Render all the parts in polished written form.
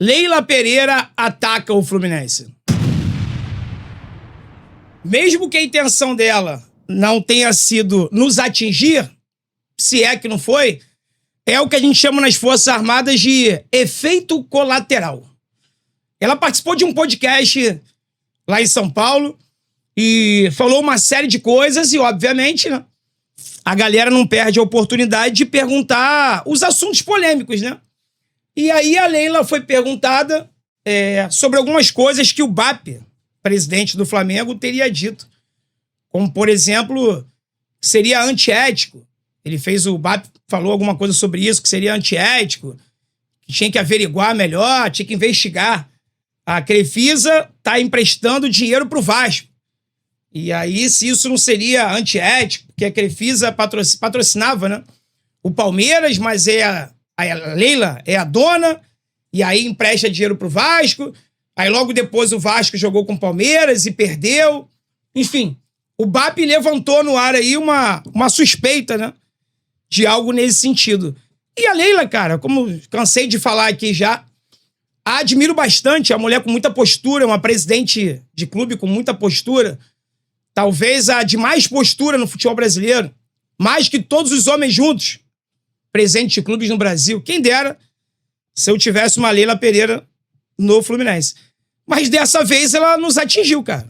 Leila Pereira ataca o Fluminense. Mesmo que a intenção dela não tenha sido nos atingir, se é que não foi, é o que a gente chama nas Forças Armadas de efeito colateral. Ela participou de um podcast lá em São Paulo e falou uma série de coisas e, obviamente, né, a galera não perde a oportunidade de perguntar os assuntos polêmicos, né? E aí a Leila foi perguntada sobre algumas coisas que o BAP, presidente do Flamengo, teria dito. Como, por exemplo, seria antiético. O BAP falou alguma coisa sobre isso, que seria antiético, que tinha que averiguar melhor, tinha que investigar. A Crefisa está emprestando dinheiro para o Vasco. E aí, se isso não seria antiético, porque a Crefisa patrocinava, né, o Palmeiras, mas a Leila é a dona, e aí empresta dinheiro pro Vasco, aí logo depois o Vasco jogou com o Palmeiras e perdeu. Enfim, o BAP levantou no ar aí uma suspeita, né, de algo nesse sentido. E a Leila, cara, como cansei de falar aqui já, a admiro bastante, a mulher com muita postura, uma presidente de clube com muita postura, talvez a de mais postura no futebol brasileiro, mais que todos os homens juntos, presidente de clubes no Brasil. Quem dera se eu tivesse uma Leila Pereira no Fluminense. Mas dessa vez ela nos atingiu, cara.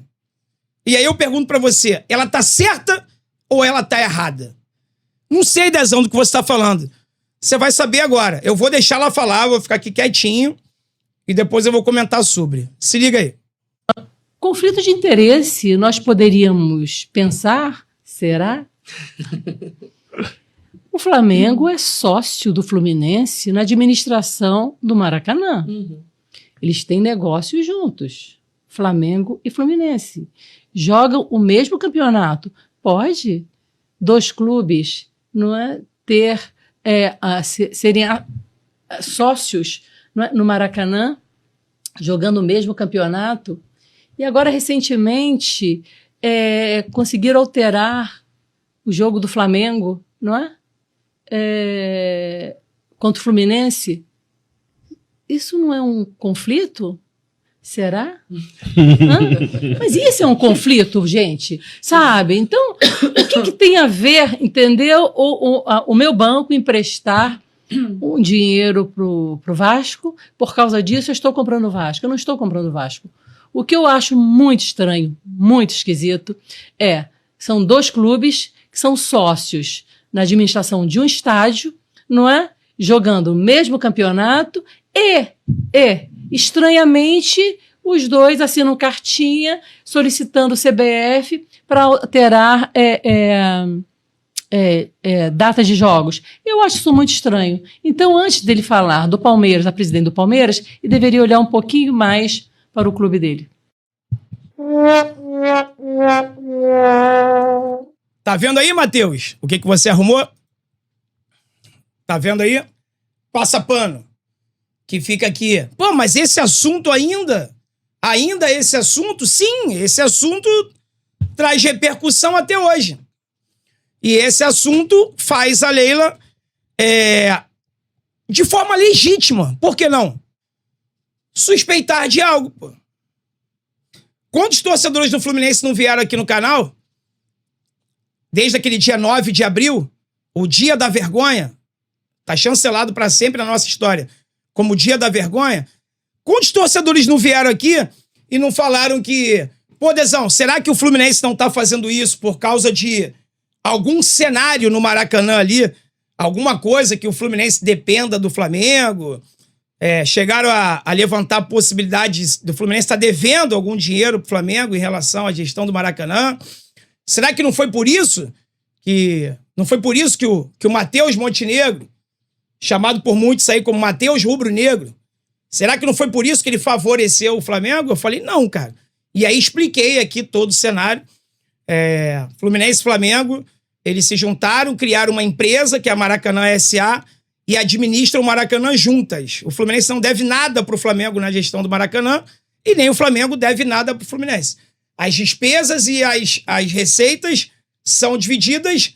E aí eu pergunto pra você, ela tá certa ou ela tá errada? Não sei, Dezão, do que você tá falando. Você vai saber agora. Eu vou deixar ela falar, vou ficar aqui quietinho e depois eu vou comentar sobre. Se liga aí. Conflito de interesse, nós poderíamos pensar, será? O Flamengo é sócio do Fluminense na administração do Maracanã. Eles têm negócios juntos, Flamengo e Fluminense. Jogam o mesmo campeonato. Pode dois clubes, não é, serem sócios, não é, no Maracanã, jogando o mesmo campeonato. E agora, recentemente, conseguiram alterar o jogo do Flamengo, não é? Contra o Fluminense. Isso não é um conflito? Será? Mas isso é um conflito, gente, sabe? Então, o que tem a ver, entendeu? O meu banco emprestar um dinheiro pro Vasco, por causa disso eu estou comprando o Vasco. Eu não estou comprando o Vasco. O que eu acho muito estranho, muito esquisito, são dois clubes que são sócios na administração de um estádio, não é? Jogando o mesmo campeonato e estranhamente, os dois assinam cartinha solicitando o CBF para alterar datas de jogos. Eu acho isso muito estranho. Então, antes dele falar do Palmeiras, da presidente do Palmeiras, ele deveria olhar um pouquinho mais para o clube dele. Tá vendo aí, Matheus? O que você arrumou? Tá vendo aí? Passa pano. Que fica aqui. Pô, mas esse assunto ainda esse assunto? Sim, esse assunto traz repercussão até hoje. E esse assunto faz a Leila de forma legítima. Por que não? Suspeitar de algo, pô. Quantos torcedores do Fluminense não vieram aqui no canal? Desde aquele dia 9 de abril, o dia da vergonha, tá chancelado para sempre na nossa história, como o dia da vergonha. Quantos torcedores não vieram aqui e não falaram que... Pô, Dezão, será que o Fluminense não tá fazendo isso por causa de algum cenário no Maracanã ali? Alguma coisa que o Fluminense dependa do Flamengo? Chegaram a levantar possibilidades do Fluminense estar devendo algum dinheiro pro Flamengo em relação à gestão do Maracanã. Será que não foi por isso que o Matheus Montenegro, chamado por muitos aí como Matheus Rubro Negro, será que não foi por isso que ele favoreceu o Flamengo? Eu falei, não, cara. E aí expliquei aqui todo o cenário. Fluminense e Flamengo, eles se juntaram, criaram uma empresa que é a Maracanã S.A., e administram o Maracanã juntas. O Fluminense não deve nada pro Flamengo na gestão do Maracanã e nem o Flamengo deve nada pro Fluminense. As despesas e as receitas são divididas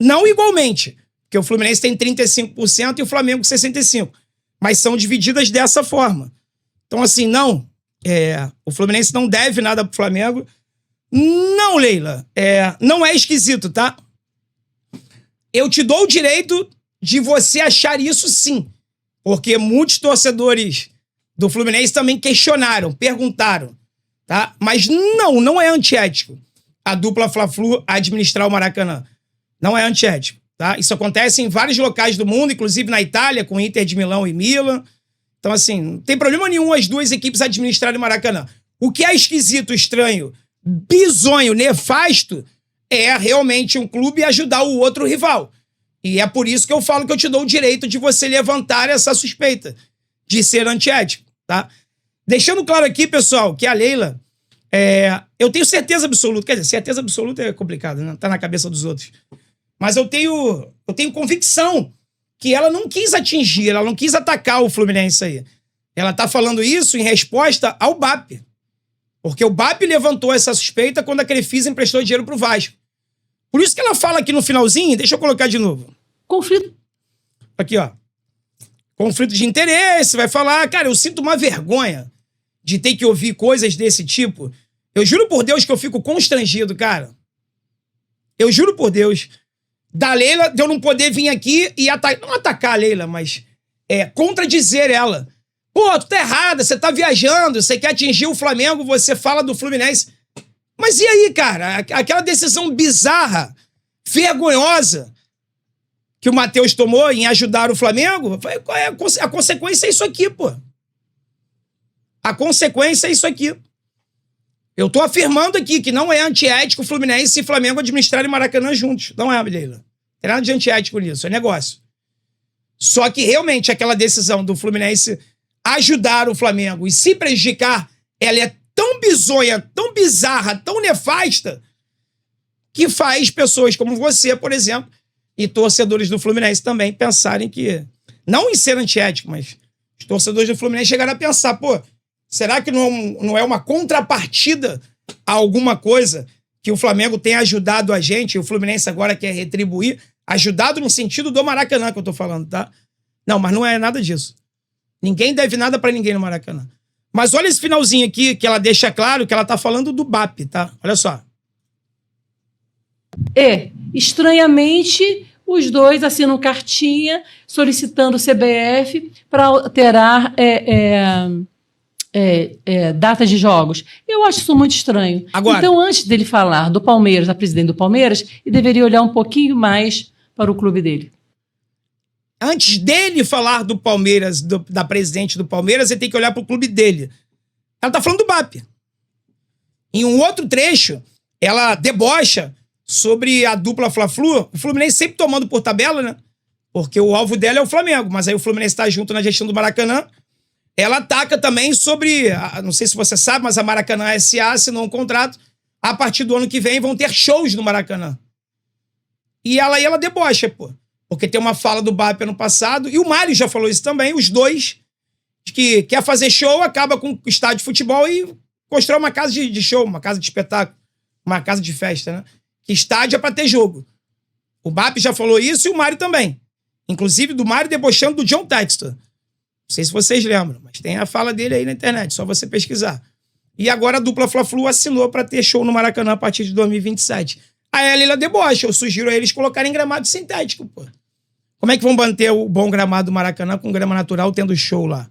não igualmente, porque o Fluminense tem 35% e o Flamengo 65%, mas são divididas dessa forma. Então, assim, não. O Fluminense não deve nada pro Flamengo. Não, Leila. Não é esquisito, tá? Eu te dou o direito de você achar isso, sim. Porque muitos torcedores do Fluminense também questionaram, perguntaram, tá? Mas não é antiético a dupla Fla-Flu administrar o Maracanã. Não é antiético, tá? Isso acontece em vários locais do mundo, inclusive na Itália, com Inter de Milão e Milan. Então, assim, não tem problema nenhum as duas equipes administrarem o Maracanã. O que é esquisito, estranho, bizonho, nefasto, é realmente um clube ajudar o outro rival. E é por isso que eu falo que eu te dou o direito de você levantar essa suspeita de ser antiético, tá? Deixando claro aqui, pessoal, que a Leila, eu tenho certeza absoluta, quer dizer, certeza absoluta é complicado, né? Tá na cabeça dos outros. Mas eu tenho convicção que ela não quis atingir, ela não quis atacar o Fluminense aí. Ela tá falando isso em resposta ao BAP. Porque o BAP levantou essa suspeita quando a Crefisa emprestou dinheiro pro Vasco. Por isso que ela fala aqui no finalzinho, deixa eu colocar de novo. Conflito. Aqui, ó. Conflito de interesse, vai falar, cara, eu sinto uma vergonha de ter que ouvir coisas desse tipo. Eu juro por Deus que eu fico constrangido, cara. Eu juro por Deus. Da Leila, de eu não poder vir aqui e não atacar a Leila, mas contradizer ela. Pô, tu tá errada, você tá viajando, você quer atingir o Flamengo, você fala do Fluminense. Mas e aí, cara? Aquela decisão bizarra, vergonhosa, que o Matheus tomou em ajudar o Flamengo, a consequência é isso aqui, pô. A consequência é isso aqui. Eu tô afirmando aqui que não é antiético o Fluminense e Flamengo administrarem Maracanã juntos. Não é, Leila. Não tem nada de antiético nisso, é negócio. Só que realmente aquela decisão do Fluminense ajudar o Flamengo e se prejudicar, ela é tão bizonha, tão bizarra, tão nefasta, que faz pessoas como você, por exemplo, e torcedores do Fluminense também pensarem que, não em ser antiético, mas os torcedores do Fluminense chegaram a pensar, pô, será que não é uma contrapartida a alguma coisa que o Flamengo tem ajudado a gente e o Fluminense agora quer retribuir? Ajudado no sentido do Maracanã que eu tô falando, tá? Não, mas não é nada disso. Ninguém deve nada pra ninguém no Maracanã. Mas olha esse finalzinho aqui, que ela deixa claro que ela tá falando do BAP, tá? Olha só. Estranhamente, os dois assinam cartinha solicitando o CBF para alterar data de jogos. Eu acho isso muito estranho. Agora, então, antes dele falar do Palmeiras, da presidente do Palmeiras, ele deveria olhar um pouquinho mais para o clube dele. Antes dele falar do Palmeiras, da presidente do Palmeiras, ele tem que olhar pro clube dele. Ela tá falando do BAP. Em um outro trecho, ela debocha sobre a dupla Fla-Flu, o Fluminense sempre tomando por tabela, né? Porque o alvo dela é o Flamengo, mas aí o Fluminense tá junto na gestão do Maracanã. Ela ataca também sobre, não sei se você sabe, mas a Maracanã S.A. assinou um contrato. A partir do ano que vem vão ter shows no Maracanã. E ela debocha, pô. Porque tem uma fala do BAP ano passado, e o Mário já falou isso também, os dois, que quer fazer show, acaba com o estádio de futebol e constrói uma casa de show, uma casa de espetáculo, uma casa de festa, né? Que estádio é pra ter jogo. O BAP já falou isso e o Mário também. Inclusive do Mário debochando do John Textor. Não sei se vocês lembram, mas tem a fala dele aí na internet, só você pesquisar. E agora a dupla Fla-Flu assinou pra ter show no Maracanã a partir de 2027. Aí a Leila debocha, eu sugiro a eles colocarem gramado sintético, pô. Como é que vão manter o bom gramado do Maracanã com grama natural tendo show lá?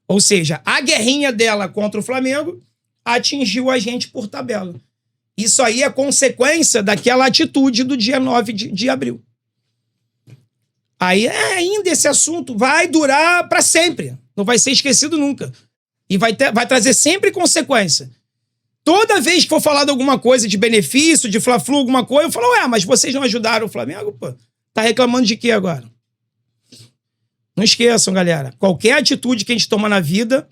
Ou seja, a guerrinha dela contra o Flamengo atingiu a gente por tabela. Isso aí é consequência daquela atitude do dia 9 de abril. Aí ainda esse assunto vai durar para sempre. Não vai ser esquecido nunca. E vai trazer sempre consequência. Toda vez que for falar de alguma coisa de benefício, de Fla-Flu, alguma coisa, eu falo, mas vocês não ajudaram o Flamengo, pô? Tá reclamando de quê agora? Não esqueçam, galera. Qualquer atitude que a gente toma na vida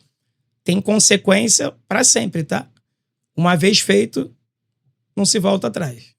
tem consequência para sempre, tá? Uma vez feito, não se volta atrás.